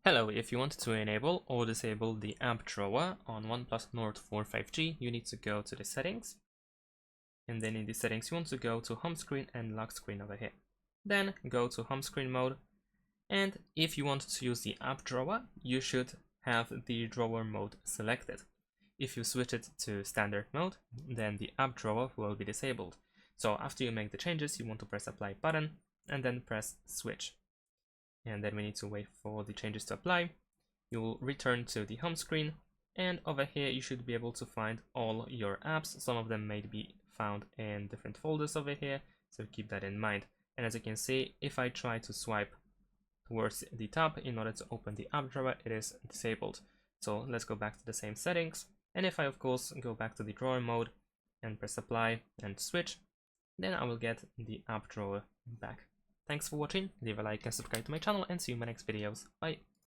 Hello, if you want to enable or disable the app drawer on OnePlus Nord for 5G, you need to go to the settings. And then in the settings, you want to go to home screen and lock screen over here. Then go to home screen mode. And if you want to use the app drawer, you should have the drawer mode selected. If you switch it to standard mode, then the app drawer will be disabled. So after you make the changes, you want to press apply button and then press switch. And then we need to wait for the changes to apply. You will return to the home screen, and over here you should be able to find all your apps. Some of them may be found in different folders over here, so keep that in mind. And as you can see, if I try to swipe towards the top in order to open the app drawer, it is disabled. So let's go back to the same settings, and if I of course go back to the drawer mode and press apply and switch, then I will get the app drawer back. Thanks for watching, leave a like and subscribe to my channel, and see you in my next videos. Bye!